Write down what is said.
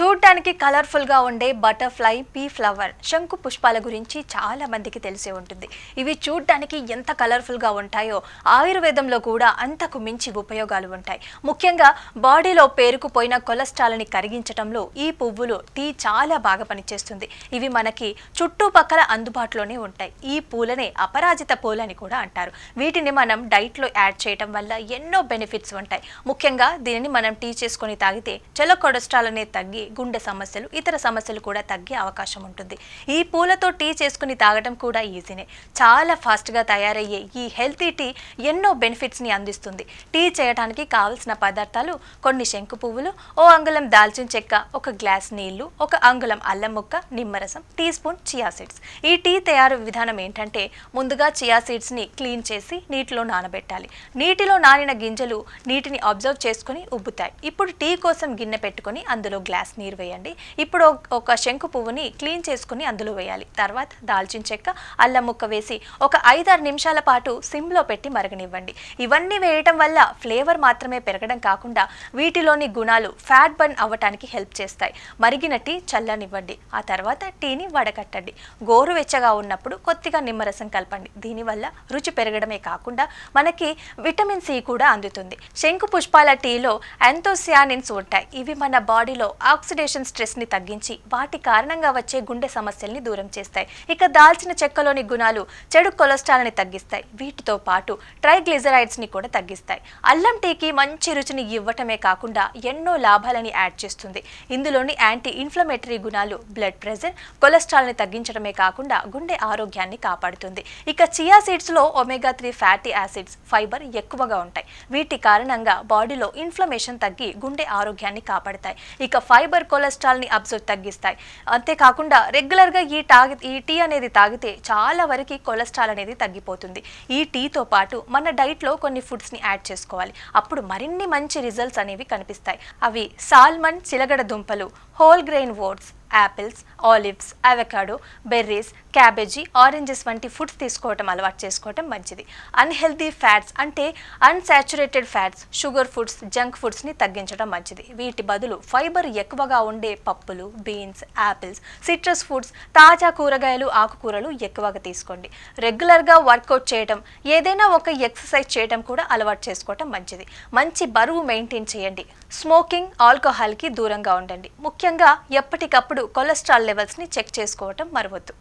చూడడానికి కలర్ఫుల్ గా ఉండే బటర్ఫ్లై పీ ఫ్లవర్ శంకు పుష్పాల గురించి చాలా మందికి తెలిసే ఉంటుంది. ఇవి చూడడానికి ఎంత కలర్ఫుల్ గా ఉంటాయో ఆయుర్వేదంలో కూడా అంతకు మించి ఉపయోగాలు ఉంటాయి. ముఖ్యంగా బాడీలో పేరుకుపోయిన కొలెస్ట్రాల్ ని కరిగించడంలో ఈ పువ్వులు టీ చాలా బాగా పనిచేస్తుంది. ఇవి మనకి చుట్టుపక్కల అందుబాటులోనే ఉంటాయి. ఈ పూలనే అపరాజిత పూలని కూడా అంటారు. వీటిని మనం డైట్ లో యాడ్ చేయడం వల్ల ఎన్నో బెనిఫిట్స్ ఉంటాయి. ముఖ్యంగా దీనిని మనం టీ చేసుకొని తాగితే చెల కొలెస్ట్రాల్ అనేది తగ్గి గుండె సమస్యలు ఇతర సమస్యలు కూడా తగ్గే అవకాశం ఉంటుంది. ఈ పూలతో టీ చేసుకుని తాగడం కూడా ఈజీనే. చాలా ఫాస్ట్ గా తయారయ్యే ఈ హెల్తీ టీ ఎన్నో బెనిఫిట్స్ ని అందిస్తుంది. టీ చేయడానికి కావలసిన పదార్థాలు కొన్ని శంకు పువ్వులు, ఓ అంగుళం దాల్చిన చెక్క, ఒక గ్లాస్ నీళ్లు, ఒక అంగుళం అల్లం ముక్క, నిమ్మరసం, టీ స్పూన్ చియా సీడ్స్. ఈ టీ తయారు విధానం ఏంటంటే ముందుగా చియా సీడ్స్ ని క్లీన్ చేసి నీటిలో నానబెట్టాలి. నీటిలో నానిన గింజలు నీటిని అబ్జర్వ్ చేసుకుని ఉబ్బుతాయి. ఇప్పుడు టీ కోసం గిన్నె పెట్టుకుని అందులో గ్లాస్ నీరు వేయండి. ఇప్పుడు ఒక శంకు పువ్వుని క్లీన్ చేసుకుని అందులో వేయాలి. తర్వాత దాల్చిన చెక్క, అల్లం ముక్క వేసి ఒక 5-6 నిమిషాల పాటు సిమ్లో పెట్టి మరగనివ్వండి. ఇవన్నీ వేయటం వల్ల ఫ్లేవర్ మాత్రమే పెరగడం కాకుండా వీటిలోని గుణాలు ఫ్యాట్ బర్న్ అవ్వటానికి హెల్ప్ చేస్తాయి. మరిగిన టీ చల్లనివ్వండి. ఆ తర్వాత టీని వడకట్టండి. గోరువెచ్చగా ఉన్నప్పుడు కొద్దిగా నిమ్మరసం కలపండి. దీనివల్ల రుచి పెరగడమే కాకుండా మనకి విటమిన్ సి కూడా అందుతుంది. శంకు పుష్పాల టీలో యాంథోసియానిన్స్ ఉంటాయి. ఇవి మన బాడీలో ఆక్సిడేషన్ స్ట్రెస్ ని తగ్గించి వాటి కారణంగా వచ్చే గుండె సమస్యల్ని దూరం చేస్తాయి. ఇక దాల్చిన చెక్కలోని గుణాలు చెడు కొలెస్ట్రాల్ ని తగ్గిస్తాయి. వీటితో పాటు ట్రైగ్లిజరైడ్స్ ని కూడా తగ్గిస్తాయి. అల్లం టీకి మంచి రుచిని ఇవ్వటమే కాకుండా ఎన్నో లాభాలని యాడ్ చేస్తుంది. ఇందులోని యాంటీ ఇన్ఫ్లమేటరీ గుణాలు బ్లడ్ ప్రెషర్, కొలెస్ట్రాల్ ని తగ్గించడమే కాకుండా గుండె ఆరోగ్యాన్ని కాపాడుతుంది. ఇక చియా సీడ్స్ లో ఒమేగా 3 ఫ్యాటీ యాసిడ్స్, ఫైబర్ ఎక్కువగా ఉంటాయి. వీటి కారణంగా బాడీలో ఇన్ఫ్లమేషన్ తగ్గి గుండె ఆరోగ్యాన్ని కాపాడతాయి. ఇక ఫైబర్ కొలెస్ట్రాల్ ని అబ్జర్వ్ తగ్గిస్తాయి. అంతేకాకుండా రెగ్యులర్ గా ఈ టీ అనేది తాగితే చాలా వరకు కొలెస్ట్రాల్ అనేది తగ్గిపోతుంది. ఈ టీతో పాటు మన డైట్ లో కొన్ని ఫుడ్స్ ని యాడ్ చేసుకోవాలి. అప్పుడు మరిన్ని మంచి రిజల్ట్స్ అనేవి కనిపిస్తాయి. అవి సాల్మన్, చిలగడ దుంపలు, whole grain oats, apples, olives, avocado, berries, cabbage, oranges వంటి ఫుడ్స్ తీసుకోవటం అలవాటు చేసుకోవటం మంచిది. అన్హెల్దీ ఫ్యాట్స్ అంటే unsaturated fats, sugar foods, junk foods ని తగ్గించడం మంచిది. వీటి బదులు ఫైబర్ ఎక్కువగా ఉండే పప్పులు, బీన్స్, యాపిల్స్, సిట్రస్ ఫుడ్స్, తాజా కూరగాయలు, ఆకుకూరలు ఎక్కువగా తీసుకోండి. రెగ్యులర్ గా వర్కౌట్ చేయడం, ఏదైనా ఒక ఎక్సర్సైజ్ చేయడం కూడా అలవాటు చేసుకోవటం మంచిది. మంచి బరువు మెయింటైన్ చేయండి. స్మోకింగ్, ఆల్కహాల్ కి దూరంగా ఉండండి. ముఖ్యంగా ఎప్పటికప్పుడు కొలెస్ట్రాల్ లెవెల్స్ ని చెక్ చేసుకోవటం మరవద్దు.